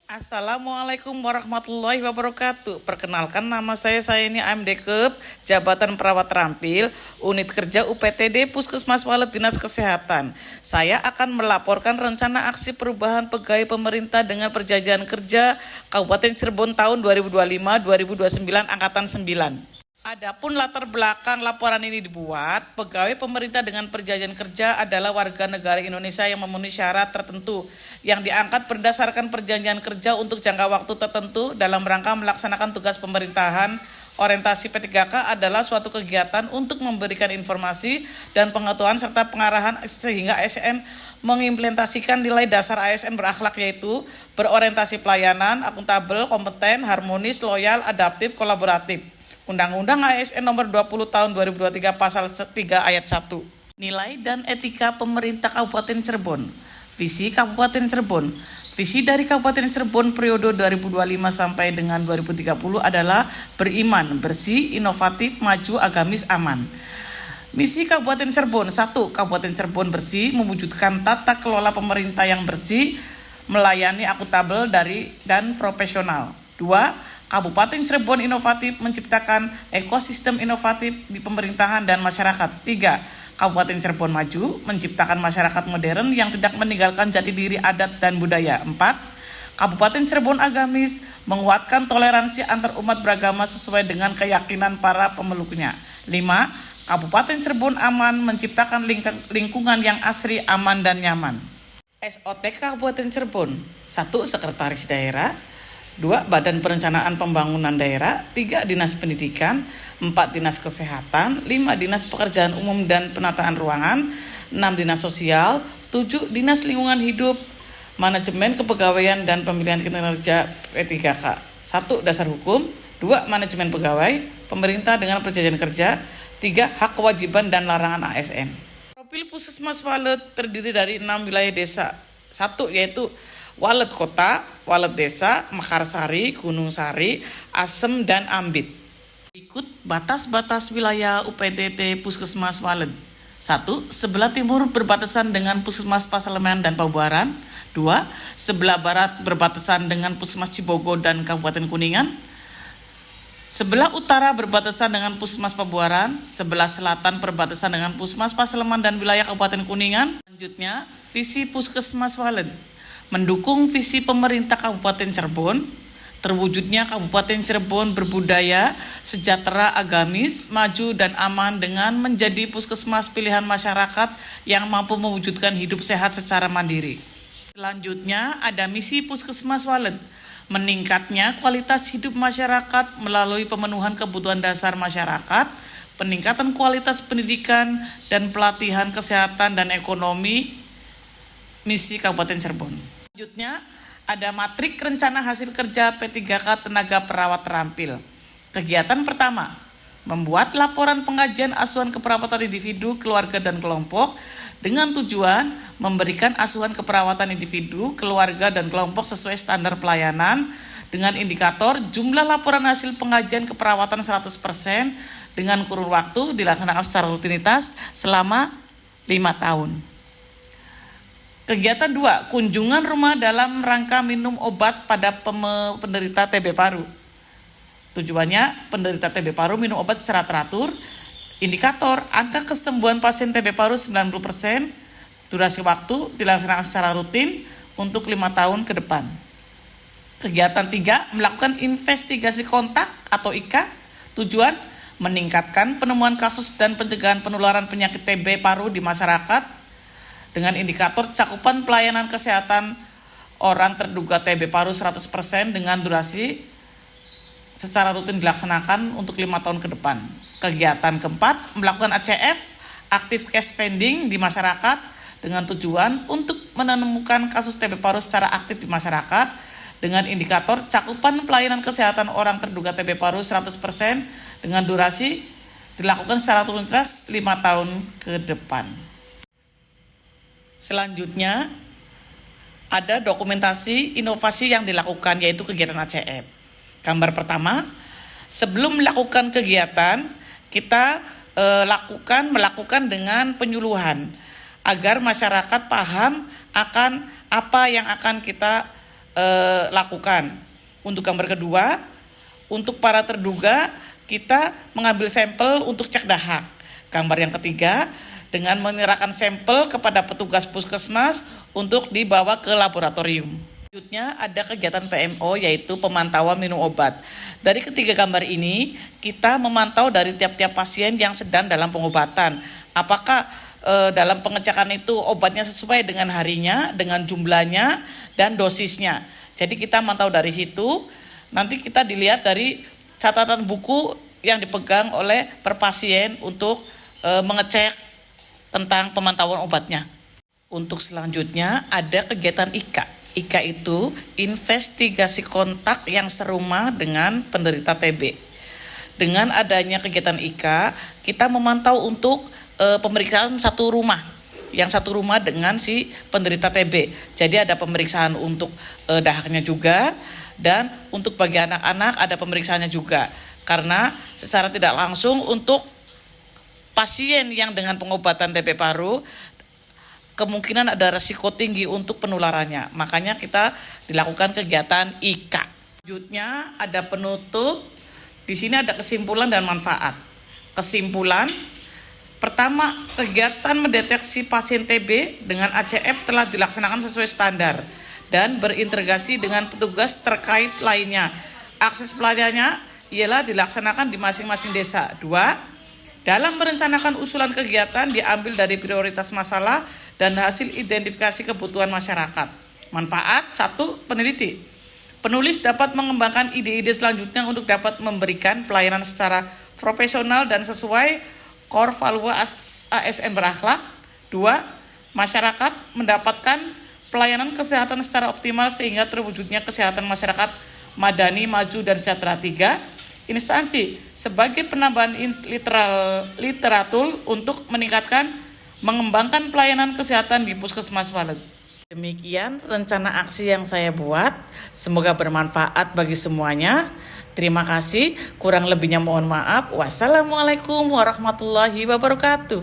Assalamualaikum warahmatullahi wabarakatuh. Perkenalkan nama saya ini AMD Kep, Jabatan Perawat Terampil, Unit Kerja UPTD Puskesmas Walet Dinas Kesehatan. Saya akan melaporkan rencana aksi perubahan pegawai pemerintah dengan perjanjian kerja Kabupaten Cirebon tahun 2025-2029 Angkatan 9. Adapun latar belakang laporan ini dibuat, pegawai pemerintah dengan perjanjian kerja adalah warga negara Indonesia yang memenuhi syarat tertentu yang diangkat berdasarkan perjanjian kerja untuk jangka waktu tertentu dalam rangka melaksanakan tugas pemerintahan. Orientasi P3K adalah suatu kegiatan untuk memberikan informasi dan pengetahuan serta pengarahan sehingga ASN mengimplementasikan nilai dasar ASN berakhlak, yaitu berorientasi pelayanan, akuntabel, kompeten, harmonis, loyal, adaptif, kolaboratif. Undang-Undang ASN Nomor 20 Tahun 2023 Pasal 3 Ayat 1. Nilai dan etika pemerintah Kabupaten Cirebon. Visi Kabupaten Cirebon. Visi dari Kabupaten Cirebon periode 2025 sampai dengan 2030 adalah beriman, bersih, inovatif, maju, agamis, aman. Misi Kabupaten Cirebon. 1. Kabupaten Cirebon bersih, mewujudkan tata kelola pemerintah yang bersih, melayani akuntabel dan profesional. 2. Kabupaten Cirebon inovatif, menciptakan ekosistem inovatif di pemerintahan dan masyarakat. 3. Kabupaten Cirebon maju, menciptakan masyarakat modern yang tidak meninggalkan jati diri adat dan budaya. 4. Kabupaten Cirebon agamis, menguatkan toleransi antar umat beragama sesuai dengan keyakinan para pemeluknya. 5. Kabupaten Cirebon aman, menciptakan lingkungan yang asri, aman, dan nyaman. SOTK Kabupaten Cirebon. 1. Sekretaris Daerah. 2. Badan Perencanaan Pembangunan Daerah. 3. Dinas Pendidikan. 4. Dinas Kesehatan. 5. Dinas Pekerjaan Umum dan Penataan Ruangan. 6. Dinas Sosial. 7. Dinas Lingkungan Hidup, Manajemen Kepegawaian dan Pemilihan Kinerja P3K. 1. Dasar Hukum. 2. Manajemen Pegawai Pemerintah dengan Perjanjian Kerja. 3. Hak Kewajiban dan Larangan ASN. Profil Puskesmas Walet terdiri dari 6 wilayah desa. 1. Yaitu Walet Kota, Walet Desa, Mekarsari, Gunung Sari, Asem, dan Ambit. Berikut batas-batas wilayah UPTD Puskesmas Walet. 1. Sebelah timur berbatasan dengan Puskesmas Pasaleman dan Pabuaran. 2. Sebelah barat berbatasan dengan Puskesmas Cibogo dan Kabupaten Kuningan. Sebelah utara berbatasan dengan Puskesmas Pabuaran. Sebelah selatan berbatasan dengan Puskesmas Pasaleman dan wilayah Kabupaten Kuningan. Selanjutnya, visi Puskesmas Walet. Mendukung visi pemerintah Kabupaten Cirebon, terwujudnya Kabupaten Cirebon berbudaya, sejahtera, agamis, maju, dan aman dengan menjadi puskesmas pilihan masyarakat yang mampu mewujudkan hidup sehat secara mandiri. Selanjutnya ada misi Puskesmas Walet, meningkatnya kualitas hidup masyarakat melalui pemenuhan kebutuhan dasar masyarakat, peningkatan kualitas pendidikan, dan pelatihan kesehatan dan ekonomi. Misi Kabupaten Cirebon. Selanjutnya ada matrik rencana hasil kerja P3K tenaga perawat terampil. Kegiatan pertama, membuat laporan pengajian asuhan keperawatan individu, keluarga, dan kelompok dengan tujuan memberikan asuhan keperawatan individu, keluarga, dan kelompok sesuai standar pelayanan dengan indikator jumlah laporan hasil pengajian keperawatan 100% dengan kurun waktu dilaksanakan secara rutinitas selama 5 tahun. Kegiatan 2, kunjungan rumah dalam rangka minum obat pada penderita TB paru. Tujuannya, penderita TB paru minum obat secara teratur. Indikator, angka kesembuhan pasien TB paru 90%, durasi waktu dilaksanakan secara rutin untuk 5 tahun ke depan. Kegiatan 3, melakukan investigasi kontak atau IKA. Tujuan, meningkatkan penemuan kasus dan pencegahan penularan penyakit TB paru di masyarakat dengan indikator cakupan pelayanan kesehatan orang terduga TB paru 100% dengan durasi secara rutin dilaksanakan untuk 5 tahun ke depan. Kegiatan keempat, melakukan ACF, active case finding di masyarakat dengan tujuan untuk menemukan kasus TB paru secara aktif di masyarakat dengan indikator cakupan pelayanan kesehatan orang terduga TB paru 100% dengan durasi dilakukan secara rutinitas 5 tahun ke depan. Selanjutnya, ada dokumentasi inovasi yang dilakukan, yaitu kegiatan ACF. Gambar pertama, sebelum melakukan kegiatan, kita melakukan dengan penyuluhan agar masyarakat paham akan apa yang akan kita lakukan. Untuk gambar kedua, untuk para terduga kita mengambil sampel untuk cek dahak. Gambar yang ketiga, dengan menyerahkan sampel kepada petugas puskesmas untuk dibawa ke laboratorium. Selanjutnya ada kegiatan PMO, yaitu pemantauan minum obat. Dari ketiga gambar ini, kita memantau dari tiap-tiap pasien yang sedang dalam pengobatan. Apakah dalam pengecekan itu obatnya sesuai dengan harinya, dengan jumlahnya, dan dosisnya. Jadi kita mantau dari situ, nanti kita dilihat dari catatan buku yang dipegang oleh per pasien untuk mengecek tentang pemantauan obatnya. Untuk selanjutnya ada kegiatan IKA. IKA itu investigasi kontak yang serumah dengan penderita TB. Dengan adanya kegiatan IKA, kita memantau untuk pemeriksaan satu rumah. Yang satu rumah dengan si penderita TB. Jadi ada pemeriksaan untuk dahaknya juga, dan untuk bagi anak-anak ada pemeriksaannya juga. Karena secara tidak langsung untuk pasien yang dengan pengobatan TB paru, kemungkinan ada resiko tinggi untuk penularannya. Makanya kita dilakukan kegiatan IKA. Selanjutnya ada penutup. Di sini ada kesimpulan dan manfaat. Kesimpulan, pertama, kegiatan mendeteksi pasien TB dengan ACF telah dilaksanakan sesuai standar dan berintegrasi dengan petugas terkait lainnya. Akses pelayanannya ialah dilaksanakan di masing-masing desa. 2. Dalam merencanakan usulan kegiatan diambil dari prioritas masalah dan hasil identifikasi kebutuhan masyarakat. Manfaat, 1. Peneliti. Penulis dapat mengembangkan ide-ide selanjutnya untuk dapat memberikan pelayanan secara profesional dan sesuai core value ASN berakhlak. 2. Masyarakat mendapatkan pelayanan kesehatan secara optimal sehingga terwujudnya kesehatan masyarakat madani, maju, dan sejahtera. 3. Instansi sebagai penambahan literatur untuk mengembangkan pelayanan kesehatan di Puskesmas Walet. Demikian rencana aksi yang saya buat. Semoga bermanfaat bagi semuanya. Terima kasih. Kurang lebihnya mohon maaf. Wassalamualaikum warahmatullahi wabarakatuh.